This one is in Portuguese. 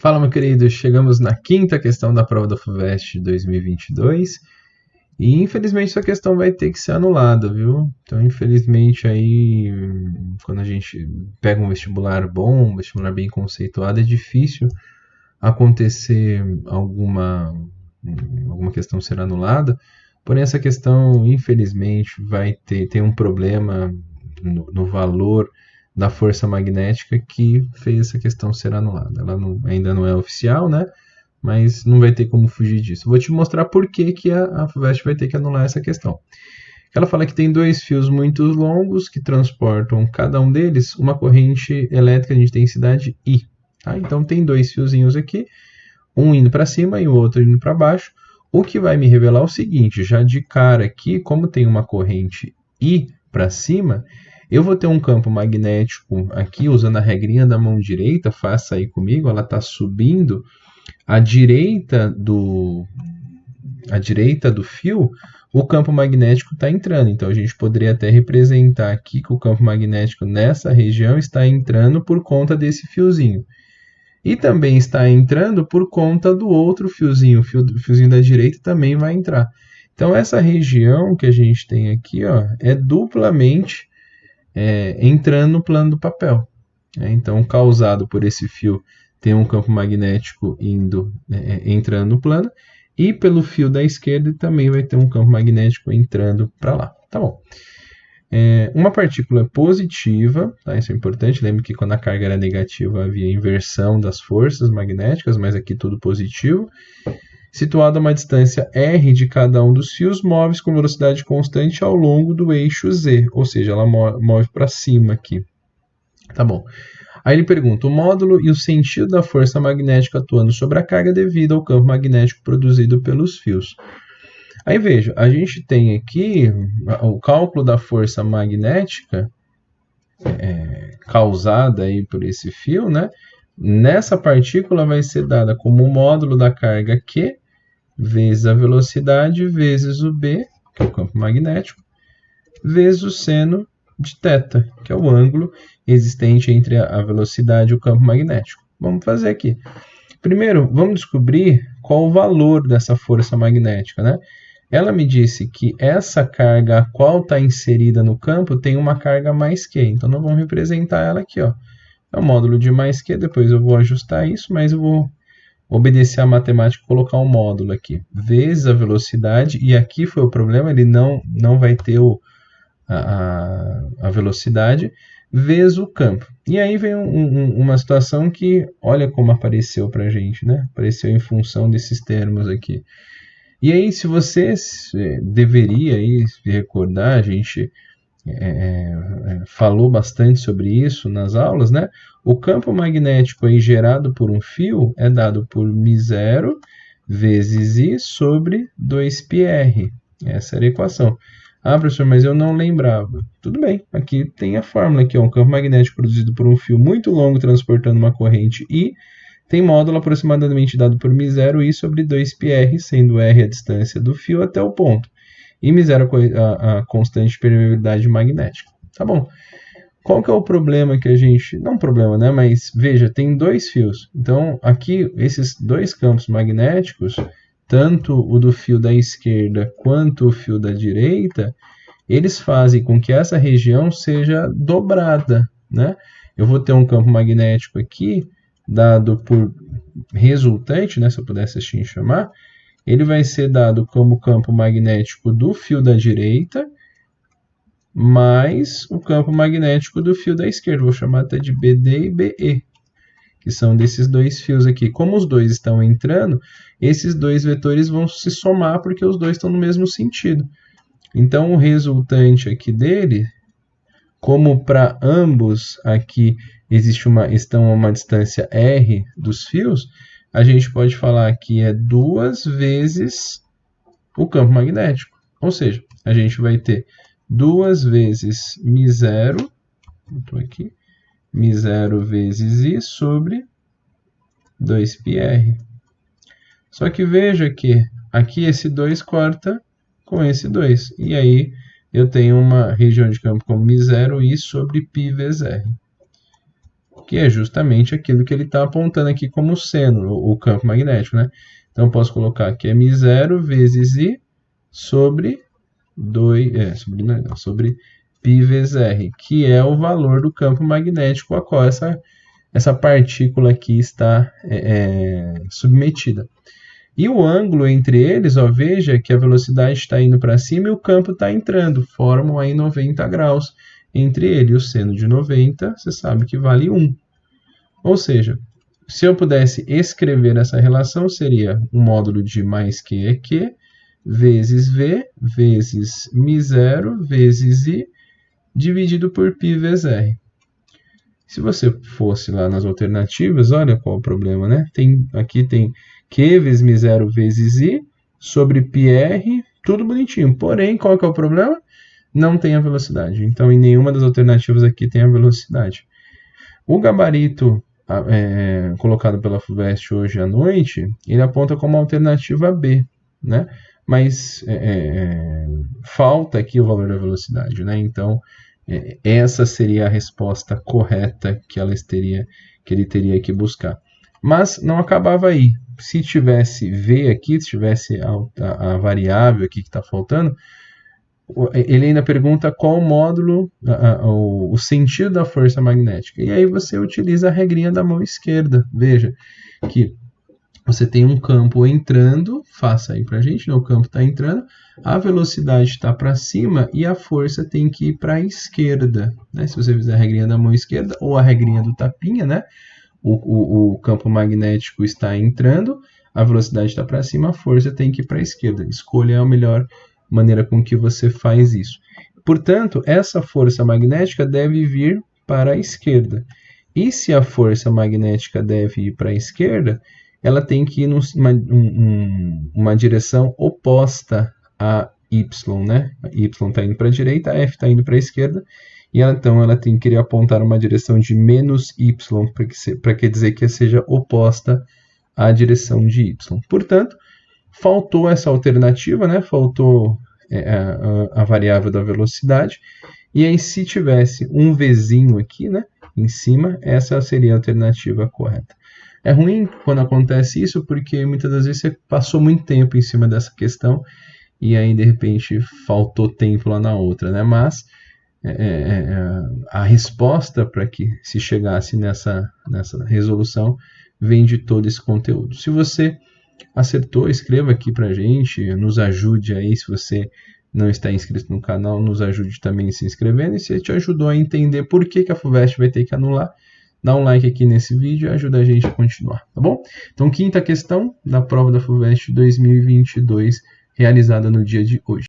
Fala, meu querido, chegamos na quinta questão da prova da FUVEST de 2022 e infelizmente essa questão vai ter que ser anulada, viu? Então, infelizmente, aí, quando a gente pega um vestibular bom, um vestibular bem conceituado, é difícil acontecer alguma questão ser anulada, porém essa questão, infelizmente, tem um problema no valor da força magnética que fez essa questão ser anulada. Ela ainda não é oficial, né? Mas não vai ter como fugir disso. Vou te mostrar por que a FUVEST vai ter que anular essa questão. Ela fala que tem dois fios muito longos que transportam, cada um deles, uma corrente elétrica de intensidade I. Tá? Então tem dois fiozinhos aqui, um indo para cima e o outro indo para baixo. O que vai me revelar o seguinte, já de cara aqui, como tem uma corrente I para cima, eu vou ter um campo magnético aqui, usando a regrinha da mão direita, faça aí comigo, ela está subindo à direita do fio, o campo magnético está entrando. Então, a gente poderia até representar aqui que o campo magnético nessa região está entrando por conta desse fiozinho. E também está entrando por conta do outro fiozinho. O fiozinho da direita também vai entrar. Então, essa região que a gente tem aqui, ó, é duplamente entrando no plano do papel. Então, causado por esse fio, tem um campo magnético entrando no plano, e pelo fio da esquerda também vai ter um campo magnético entrando para lá. Tá bom. Uma partícula positiva, tá? Isso é importante, lembre que quando a carga era negativa havia inversão das forças magnéticas, mas aqui tudo positivo, situada a uma distância r de cada um dos fios, move-se com velocidade constante ao longo do eixo z, ou seja, ela move para cima aqui. Tá bom. Aí ele pergunta o módulo e o sentido da força magnética atuando sobre a carga devido ao campo magnético produzido pelos fios. Aí veja, a gente tem aqui o cálculo da força magnética causada aí por esse fio, né? Nessa partícula vai ser dada como o módulo da carga Q vezes a velocidade vezes o B, que é o campo magnético, vezes o seno de θ, que é o ângulo existente entre a velocidade e o campo magnético. Vamos fazer aqui. Primeiro, vamos descobrir qual o valor dessa força magnética, né? Ela me disse que essa carga a qual está inserida no campo tem uma carga mais Q. Então, nós vamos representar ela aqui, ó. É o módulo de mais Q, depois eu vou ajustar isso, mas eu vou obedecer a matemática e colocar um módulo aqui. Vezes a velocidade, e aqui foi o problema, ele não vai ter a velocidade, vezes o campo. E aí vem uma situação que, olha como apareceu para a gente, né? Apareceu em função desses termos aqui. E aí, se você deveria aí se recordar, a gente falou bastante sobre isso nas aulas, né? O campo magnético aí gerado por um fio é dado por μ0 vezes I sobre 2πr. Essa era a equação. Ah, professor, mas eu não lembrava. Tudo bem, aqui tem a fórmula, aqui, ó, um campo magnético produzido por um fio muito longo transportando uma corrente I, tem módulo aproximadamente dado por μ0 I sobre 2πr, sendo r a distância do fio até o ponto, e μ0 a constante de permeabilidade magnética. Tá bom. Qual que é o problema que a gente... Não problema, né? Mas, veja, tem dois fios. Então, aqui, esses dois campos magnéticos, tanto o do fio da esquerda quanto o fio da direita, eles fazem com que essa região seja dobrada, né? Eu vou ter um campo magnético aqui, dado por resultante, né, se eu pudesse assim chamar, ele vai ser dado como campo magnético do fio da direita, mais o campo magnético do fio da esquerda. Vou chamar até de BD e BE, que são desses dois fios aqui. Como os dois estão entrando, esses dois vetores vão se somar, porque os dois estão no mesmo sentido. Então, o resultante aqui dele, como para ambos aqui estão a uma distância r dos fios, a gente pode falar que é 2 vezes o campo magnético. Ou seja, a gente vai ter 2 vezes μ0, aqui, μ0 vezes I sobre 2πr. Só que veja que aqui esse 2 corta com esse 2. E aí eu tenho uma região de campo como μ0 I sobre π vezes r. que é justamente aquilo que ele está apontando aqui como seno, o campo magnético, né? Então, eu posso colocar que é μ0 vezes I sobre sobre π vezes R, que é o valor do campo magnético a qual essa partícula aqui está submetida. E o ângulo entre eles, ó, veja que a velocidade está indo para cima e o campo está entrando, formam aí 90 graus entre ele. O seno de 90, você sabe que vale 1. Ou seja, se eu pudesse escrever essa relação, seria um módulo de mais Q é Q, vezes V, vezes μ0, vezes I, dividido por π vezes R. Se você fosse lá nas alternativas, olha qual o problema, né? Aqui tem Q vezes μ0 vezes I sobre πr, tudo bonitinho. Porém, qual que é o problema? Não tem a velocidade. Então, em nenhuma das alternativas aqui tem a velocidade. O gabarito colocado pela FUVEST hoje à noite, ele aponta como alternativa B, né? Mas falta aqui o valor da velocidade, né? Então, essa seria a resposta correta que ele teria que buscar. Mas não acabava aí. Se tivesse V aqui, se tivesse a variável aqui que está faltando, ele ainda pergunta qual o módulo, o sentido da força magnética. E aí você utiliza a regrinha da mão esquerda. Veja que você tem um campo entrando, faça aí para a gente, né? O campo está entrando, a velocidade está para cima e a força tem que ir para a esquerda, né? Se você fizer a regrinha da mão esquerda ou a regrinha do tapinha, né? O campo magnético está entrando, a velocidade está para cima, a força tem que ir para a esquerda. Escolha a melhor maneira com que você faz isso. Portanto, essa força magnética deve vir para a esquerda. E se a força magnética deve ir para a esquerda, ela tem que ir numa direção oposta a Y, né? Y está indo para a direita, a F está indo para a esquerda, e então ela tem que querer apontar uma direção de menos Y, para que dizer que seja oposta à direção de Y. Portanto, faltou essa alternativa, né? Faltou a variável da velocidade, e aí se tivesse um Vzinho aqui, né, em cima, essa seria a alternativa correta. É ruim quando acontece isso, porque muitas das vezes você passou muito tempo em cima dessa questão, e aí de repente faltou tempo lá na outra, né? Mas a resposta para que se chegasse nessa resolução vem de todo esse conteúdo. Se você acertou, escreva aqui pra gente, nos ajude aí. Se você não está inscrito no canal, nos ajude também se inscrevendo, e se te ajudou a entender por que a FUVEST vai ter que anular, dá um like aqui nesse vídeo e ajuda a gente a continuar, tá bom? Então, quinta questão da prova da FUVEST 2022, realizada no dia de hoje.